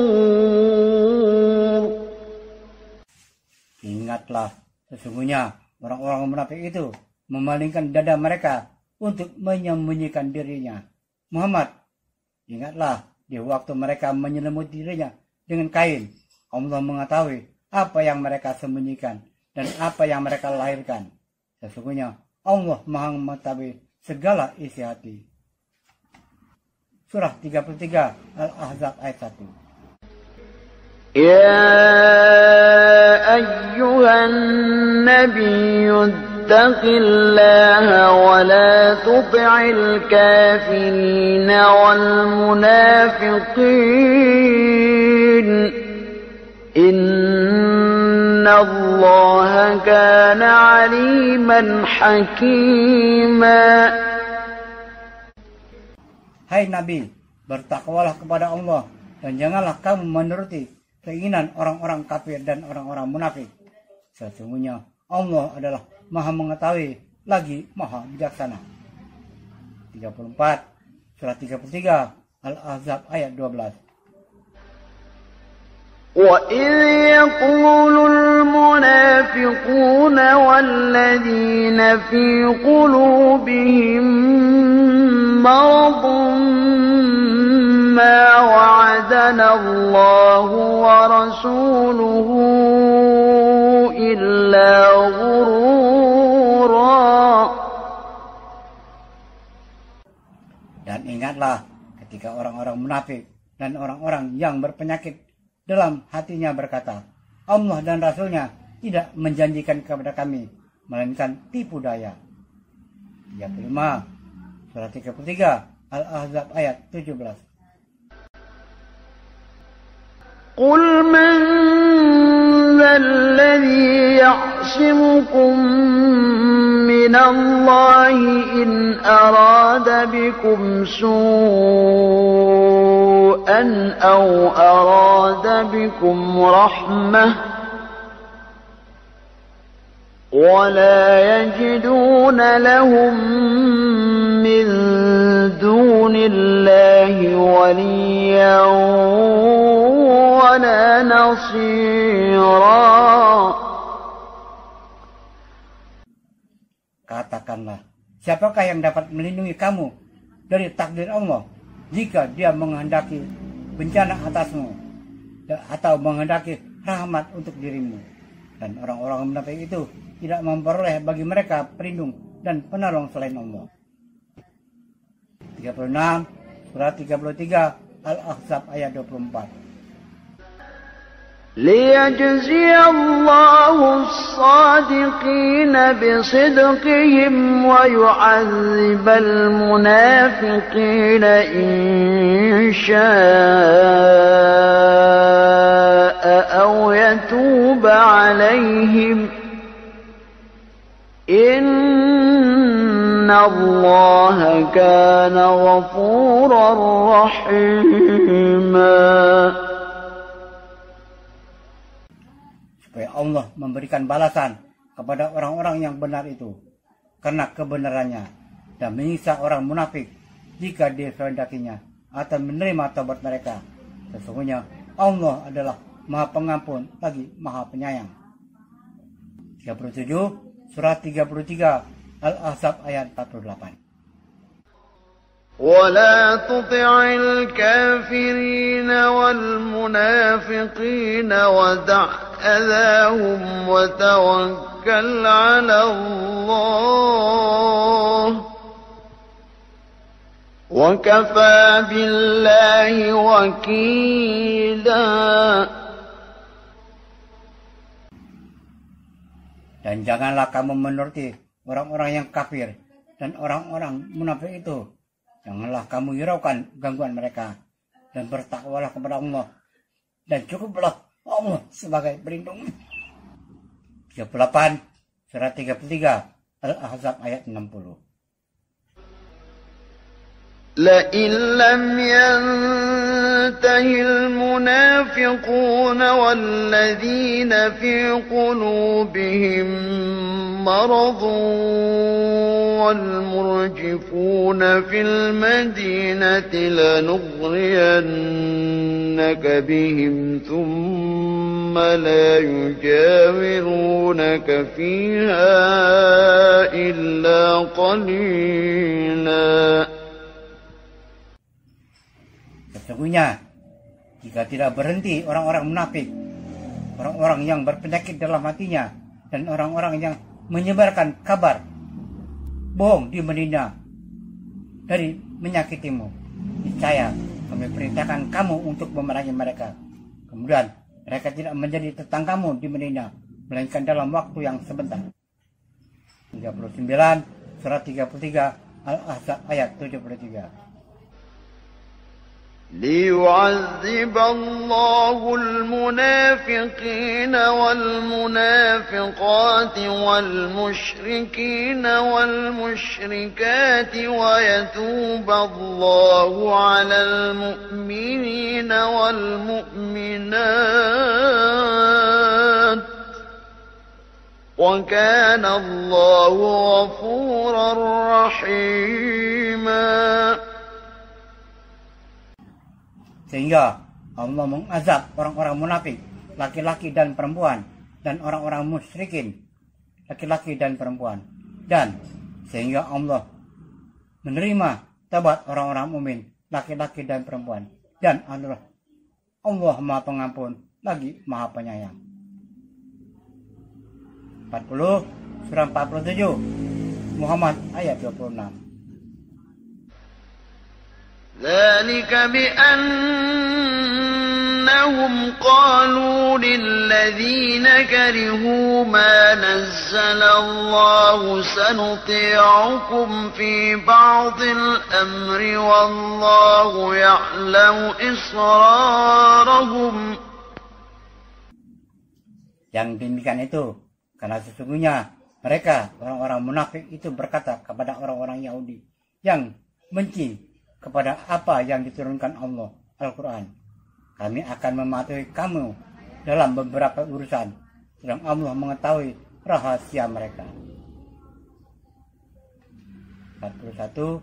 Ingatlah, sesungguhnya orang-orang munafik itu memalingkan dada mereka untuk menyembunyikan dirinya. Muhammad, ingatlah di waktu mereka menyelimuti dirinya dengan kain. Allah mengetahui apa yang mereka sembunyikan dan apa yang mereka lahirkan. Sesungguhnya Allah Maha mengetahui segala isi hati. Surah 33 Al-Ahzab ayat 1. يا أيها النبي اتق الله ولا تطع الكافرين والمنافقين إن الله كان عليما حكيما. Hai Nabi, bertakwalah kepada Allah dan janganlah kamu menuruti keinginan orang-orang kafir dan orang-orang munafik. Sesungguhnya Allah adalah Maha mengetahui lagi Maha bijaksana. 34 surah 33 Al-Ahzab ayat 12. وَإِذْ يَقُولُ الْمُنَافِقُونَ وَالَّذِينَ فِي قُلُوبِهِم مَّرَضٌ مَّا وَعَدَنَا اللَّهُ وَرَسُولُهُ إِلَّا غُرُورًا. Dan ingatlah ketika orang-orang munafik dan orang-orang yang berpenyakit dalam hatinya berkata, Allah dan Rasulnya tidak menjanjikan kepada kami, melainkan tipu daya. 35 surah 33 Al-Ahzab ayat 17. قُلْ مَنْ ذَا الَّذِي يَعْصِمُكُمْ مِنَ اللَّهِ إِنْ أَرَادَ بِكُمْ سُوءًا أَوْ أَرَادَ بِكُمْ رَحْمَةً وَلَا يَجِدُونَ لَهُم مِّن دُونِ اللَّهِ وَلِيًّا وَلَا نَصِيرًا. Katakanlah, siapakah yang dapat melindungi kamu dari takdir Allah jika dia menghendaki bencana atasmu atau menghendaki rahmat untuk dirimu? Dan orang-orang munafik itu tidak memperoleh bagi mereka pelindung dan penolong selain Allah. 36 surah 33 Al-Ahzab ayat 24. ليجزي الله الصادقين بصدقهم ويعذب المنافقين إن شاء أو يتوب عليهم إن الله كان غفورا رحيما. Supaya Allah memberikan balasan kepada orang-orang yang benar itu karena kebenarannya dan menyiksa orang munafik jika dikehendakinya atau menerima taubat mereka. Sesungguhnya Allah adalah Maha Pengampun lagi Maha Penyayang. 37 surah 33 Al-Ahzab ayat 48. ولا تطع الكافرين والمنافقين ودع أذاهم وتوكل على الله وكفى بالله وكيلا. Dan janganlah kamu menuruti orang-orang yang kafir dan orang-orang munafik itu, janganlah kamu hiraukan gangguan mereka, dan bertakwalah kepada Allah, dan cukuplah Allah sebagai pelindung. 38 surat 33 Al-Ahzab ayat 60. لئن لم ينته المنافقون والذين في قلوبهم مرض والمرجفون في المدينة لنغرينك بهم ثم لا يجاورونك فيها إلا قليلا. Sesungguhnya, jika tidak berhenti orang-orang munafik, orang-orang yang berpenyakit dalam hatinya, dan orang-orang yang menyebarkan kabar bohong di Madinah dari menyakitimu, niscaya kami perintahkan kamu untuk memerangi mereka. Kemudian mereka tidak menjadi tetanggamu di Madinah, melainkan dalam waktu yang sebentar. 39 surat 33 Al-Ahzab ayat 73. ليعذب الله المنافقين والمنافقات والمشركين والمشركات ويتوب الله على المؤمنين والمؤمنات وكان الله غفورا رحيما. Sehingga Allah mengazab orang-orang munafik, laki-laki dan perempuan, dan orang-orang musyrikin, laki-laki dan perempuan. Dan sehingga Allah menerima taubat orang-orang mukmin, laki-laki dan perempuan. Dan Allah Maha Pengampun lagi Maha Penyayang. 40 surah 47 Muhammad ayat 26. ذلك بأنهم قالوا للذين كرهوا ما نزل الله سنطيعكم في بعض الأمر والله يعلم إسرارهم. Yang demikian itu karena sesungguhnya mereka orang-orang munafik itu berkata kepada orang-orang Yahudi yang benci kepada apa yang diturunkan Allah, Al-Quran, kami akan mematuhi kamu dalam beberapa urusan, sedang Allah mengetahui rahasia mereka. 41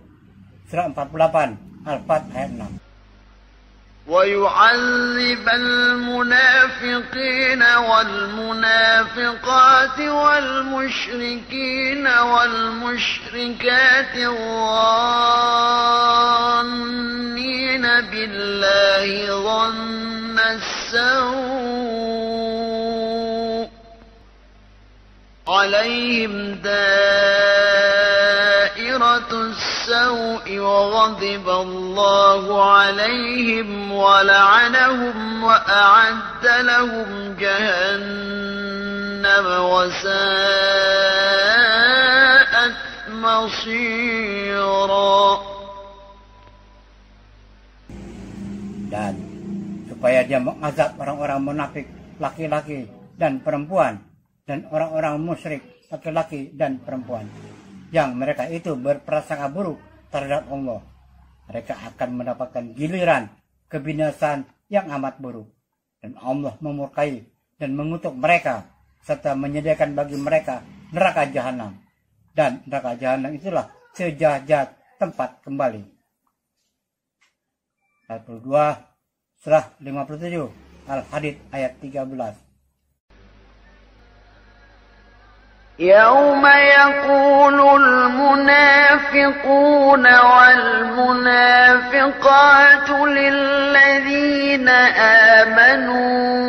surah 48 Al-Fat ayat 6. ويعذب المنافقين والمنافقات والمشركين والمشركات الظانين بالله ظن السوء عليهم دائرة السوء وغضب الله عليهم ولعنهم وأعد لهم جهنم وساءت مصيرا. Dan supaya dia mengazab orang-orang munafik laki-laki dan perempuan, dan orang-orang musyrik laki-laki dan perempuan yang mereka itu berprasangka buruk terhadap Allah, mereka akan mendapatkan giliran kebinasaan yang amat buruk, dan Allah memurkai dan mengutuk mereka serta menyediakan bagi mereka neraka jahanam, dan neraka jahanam itulah sejahat-jahat tempat kembali. 42 surah 57 Al-Hadid ayat 13. يوم يقول المنافقون والمنافقات للذين آمنوا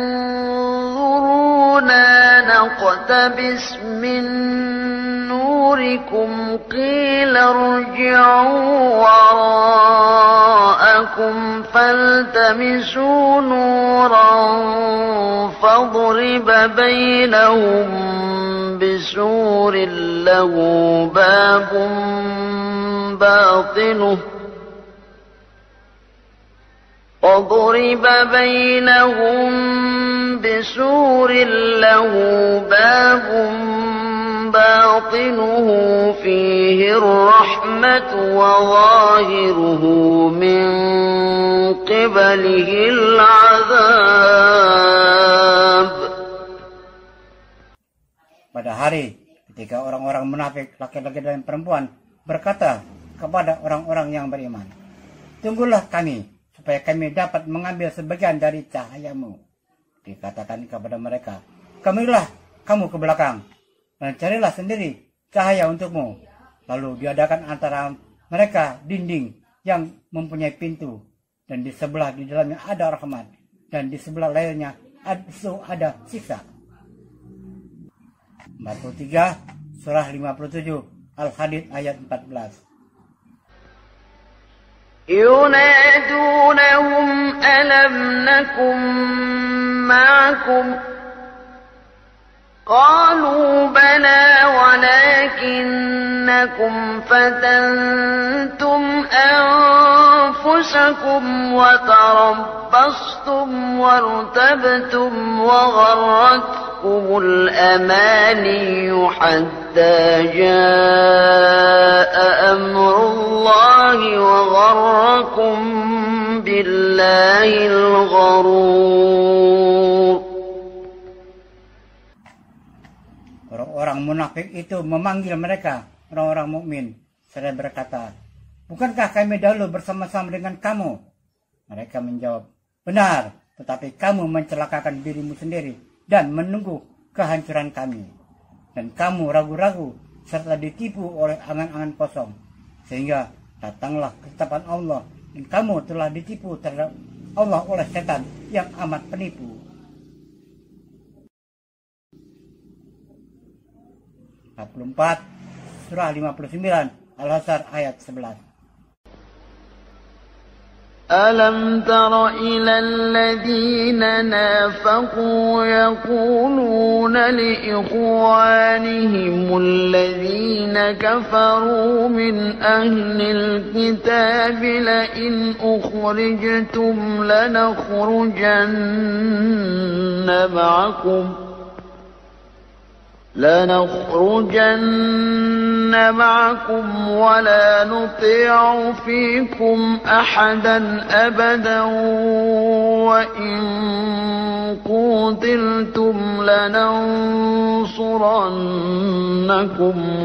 انظرونا نقتبس من نوركم قيل ارجعوا وراءكم فالتمسوا نورا فضرب بينهم بسور بسور له باب باطنه وضرب بينهم بسور له باب باطنه فيه الرحمة وظاهره من قبله العذاب. Pada hari ketika orang-orang munafik laki-laki dan perempuan berkata kepada orang-orang yang beriman, tunggulah kami supaya kami dapat mengambil sebagian dari cahayamu. Dikatakan kepada mereka, kamilah kamu ke belakang dan carilah sendiri cahaya untukmu. Lalu diadakan antara mereka dinding yang mempunyai pintu, dan di sebelah di dalamnya ada rahmat, dan di sebelah lainnya ada siksa. 43 surah 57 Al-Hadid ayat 14. ينادونهم ألم نكن معكم قالوا بلى ولكنكم فتنتم أنفسكم وتربصتم وارتبتم وغرتكم الأماني حتى جاء أمر الله وغركم بالله الغرور. Orang munafik itu memanggil mereka, orang-orang mukmin, seraya berkata, bukankah kami dahulu bersama-sama dengan kamu? Mereka menjawab, benar, tetapi kamu mencelakakan dirimu sendiri dan menunggu kehancuran kami. Dan kamu ragu-ragu serta ditipu oleh angan-angan kosong, sehingga datanglah ketetapan Allah dan kamu telah ditipu terhadap Allah oleh setan yang amat penipu. 44 surah 59 Al-Hasr ayat 11. ألم تر إلى الذين نافقوا يقولون لإخوانهم الذين كفروا من أهل الكتاب لئن أخرجتم لنخرجن معكم ولا نطيع فيكم أحدا أبدا وإن قتلتم لننصرنكم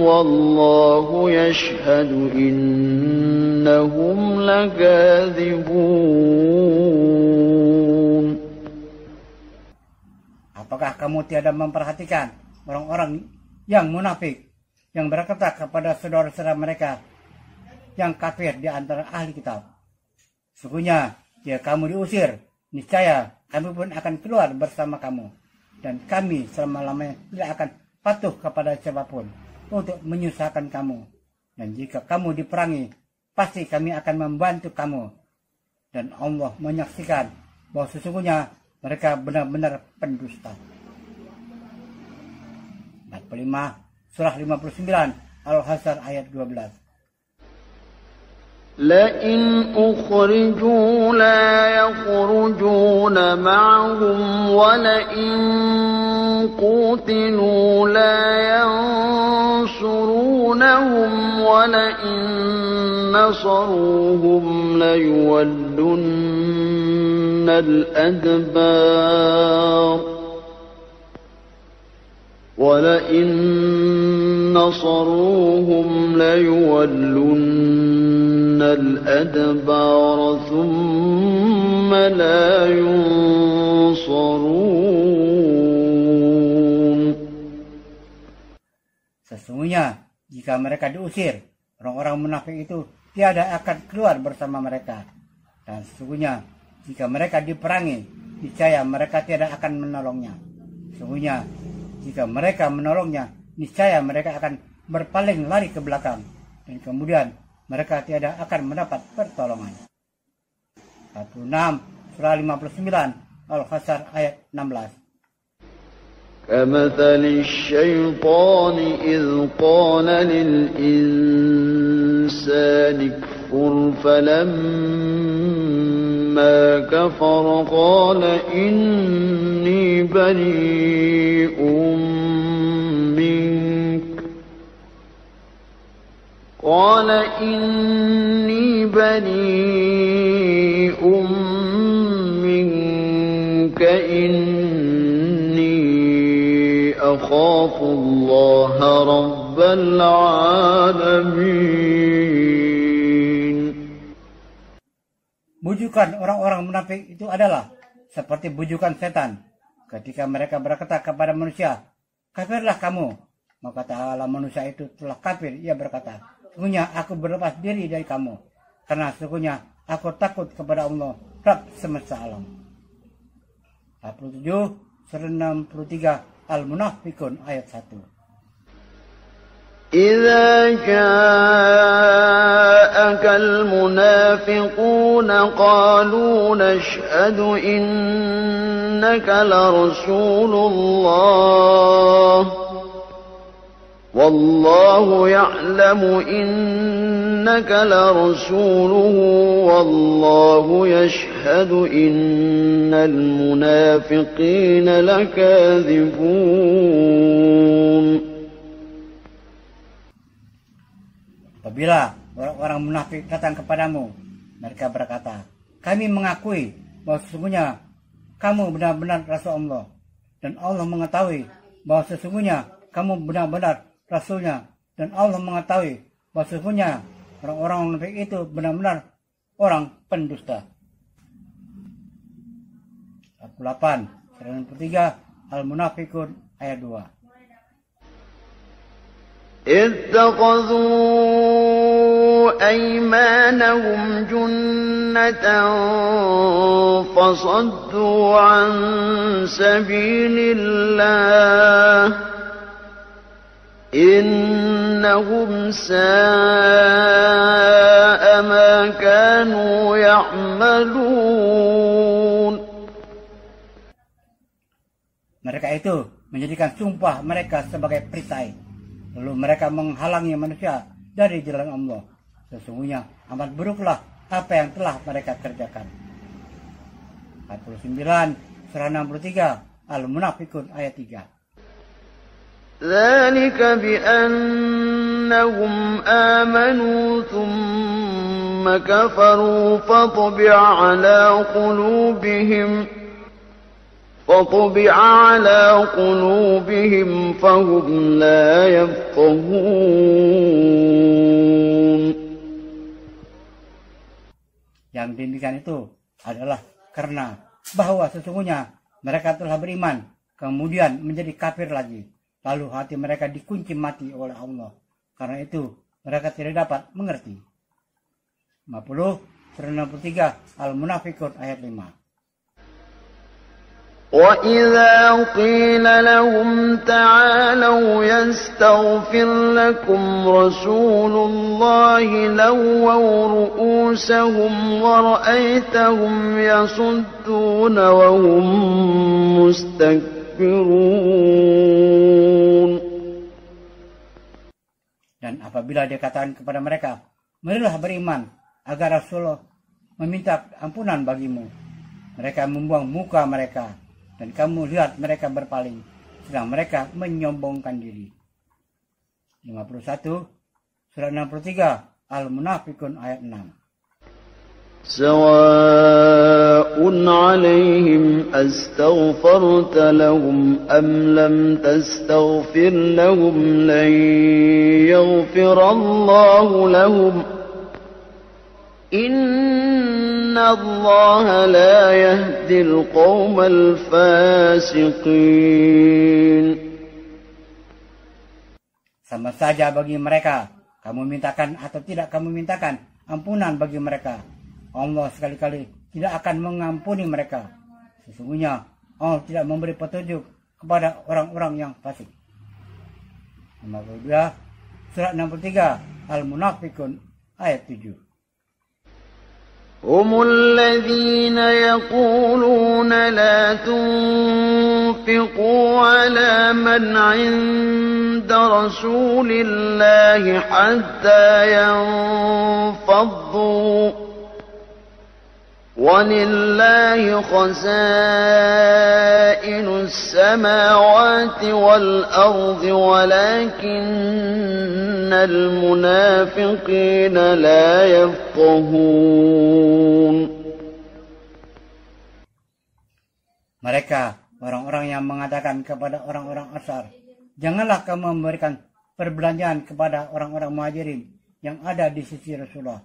والله يشهد إنهم لكاذبون. Apakah kamu tiada memperhatikan orang-orang yang munafik yang berkata kepada saudara-saudara mereka yang kafir di antara ahli kitab, sesungguhnya jika kamu diusir, niscaya kami pun akan keluar bersama kamu, dan kami selama-lamanya tidak akan patuh kepada siapapun untuk menyusahkan kamu, dan jika kamu diperangi, pasti kami akan membantu kamu, dan Allah menyaksikan bahwa sesungguhnya mereka benar-benar pendusta. 45 surah 59 Al-Hasr ayat 12. لئن أخرجوا لا يخرجون معهم ولئن قتلوا لا ينصرونهم ولئن نصروهم ليولن الأدبار ولئن نصروهم ليولن الأدبار ثم لا ينصرون. Sesungguhnya jika mereka diusir, orang-orang munafik itu tiada akan keluar bersama mereka, dan sesungguhnya jika mereka diperangi, niscaya mereka tiada akan menolongnya. Sesungguhnya jika mereka menolongnya, niscaya mereka akan berpaling lari ke belakang, dan kemudian mereka tiada akan mendapat pertolongan. 46 surah 59 Al-Hasr ayat 16. كمثل الشيطان إذ قال للإنسان اكفر فلما كفر قال إني بريء منك إني أخاف الله رب العالمين. Bujukan orang-orang munafik itu adalah seperti bujukan setan ketika mereka berkata kepada manusia, kafirlah kamu. Maka ta'ala manusia itu telah kafir. Ia berkata, sesungguhnya aku berlepas diri dari kamu, karena sesungguhnya aku takut kepada Allah, Rabb semesta alam. 47 163 Al-Munafiqun ayat 1. إذا جاءك المنافقون قالوا نشهد إنك لرسول الله والله يعلم إنك لرسوله والله يشهد إن المنافقين لكاذبون. Apabila orang-orang munafik datang kepadamu, mereka berkata, kami mengakui bahwa sesungguhnya kamu benar-benar Rasul Allah, dan Allah mengetahui bahwa sesungguhnya kamu benar-benar Rasulnya, dan Allah mengetahui bahwa sesungguhnya orang-orang munafik itu benar-benar orang pendusta. 48 163 Al-Munafiqun ayat 2. اتخذوا أيمانهم جنة فصدوا عن سبيل الله إنهم ساء ما كانوا يعملون. Mereka itu menjadikan sumpah mereka sebagai perisai, lalu mereka menghalangi manusia dari jalan Allah. Sesungguhnya amat buruklah apa yang telah mereka kerjakan. 49 surah 63 Al-Munafiqun ayat 3. ذلك بأنهم آمنوا ثم كفروا فطبع على قلوبهم فهم لا يفقهون. Yang demikian itu adalah karena bahwa sesungguhnya mereka telah beriman, kemudian menjadi kafir lagi, lalu hati mereka dikunci mati oleh Allah. Karena itu mereka tidak dapat mengerti. 50 surah 63 Al-Munafiqun ayat 5. وَإِذَا قِيلَ لَهُمْ تَعَالَوْا يَسْتَغْفِرْ لَكُمْ رَسُولُ اللَّهِ لَوَّوْا رُءُوسَهُمْ وَرَأَيْتَهُمْ يَصُدُّونَ وَهُمْ مُسْتَكْبِرُونَ. Dan apabila dikatakan kepada mereka, marilah beriman agar Rasulullah meminta ampunan bagimu, mereka membuang muka mereka, dan kamu lihat mereka berpaling, sedang mereka menyombongkan diri. 51 surah 63 Al-Munafiqun ayat 6. سواء عليهم أستغفرت لهم أم لم تستغفر لهم لن يغفر الله لهم إن الله لا يهدي القوم الفاسقين. Sama saja bagi mereka, kamu mintakan atau tidak kamu mintakan ampunan bagi mereka, Allah sekali-kali tidak akan mengampuni mereka. Sesungguhnya Allah tidak memberi petunjuk kepada orang-orang yang fasik. 52 surat 63 Al-Munafiqun ayat 7. هم الذين يقولون لا تنفقوا على من عند رسول الله حتى ينفضوا ولله خزائن السماوات والأرض ولكن المنافقين لا يفقهون. Mereka orang-orang yang mengatakan kepada orang-orang Ansar, janganlah kamu memberikan perbelanjaan kepada orang-orang Muhajirin yang ada di sisi Rasulullah,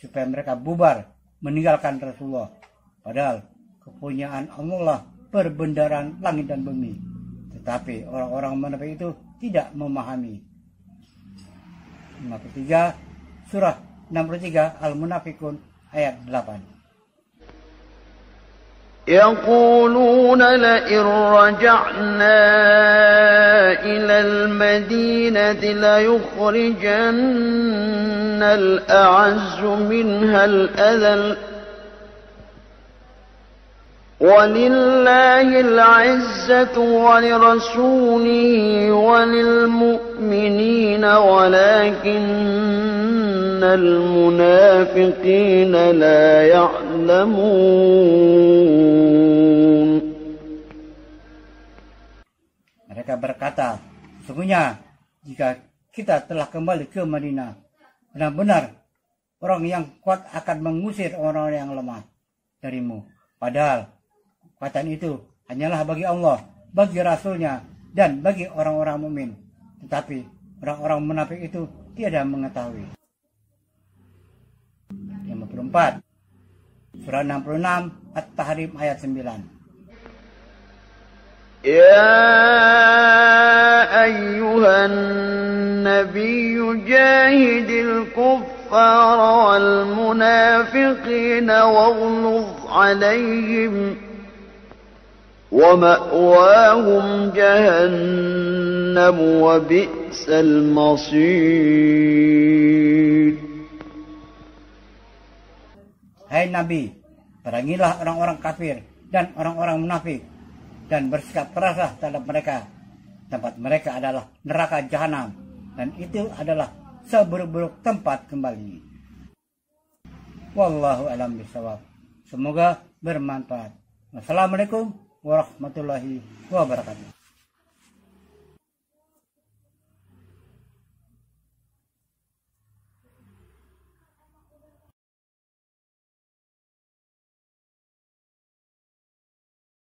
supaya mereka bubar meninggalkan Rasulullah. Padahal kepunyaan Allah perbendaharaan langit dan bumi. Tetapi orang-orang munafik itu tidak memahami. 53 surah 63 Al-Munafikun ayat 8. يقولون لئن رجعنا إلى المدينة ليخرجن الأعز منها الأذل ولله العزة ولرسوله وللمؤمنين ولكن المنافقين لا يعلمون. Mereka berkata, sesungguhnya jika kita telah kembali ke Madinah, benar-benar orang yang kuat akan mengusir orang-orang yang lemah darimu. Padahal kekuatan itu hanyalah bagi Allah, bagi Rasulnya, dan bagi orang-orang mukmin. Tetapi orang-orang munafik itu tiada mengetahui. 54 surah 66 At-Tahrim ayat 9. يا أيها النبي جاهد الكفار والمنافقين واغلظ عليهم ومأواهم جهنم وبئس المصير. Hai Nabi, perangilah orang-orang kafir dan orang-orang munafik dan bersikap keraslah terhadap mereka. Tempat mereka adalah neraka jahanam, dan itu adalah seburuk-buruk tempat kembali. Wallahu a'lam bishawab. Semoga bermanfaat. Wassalamualaikum warahmatullahi wabarakatuh.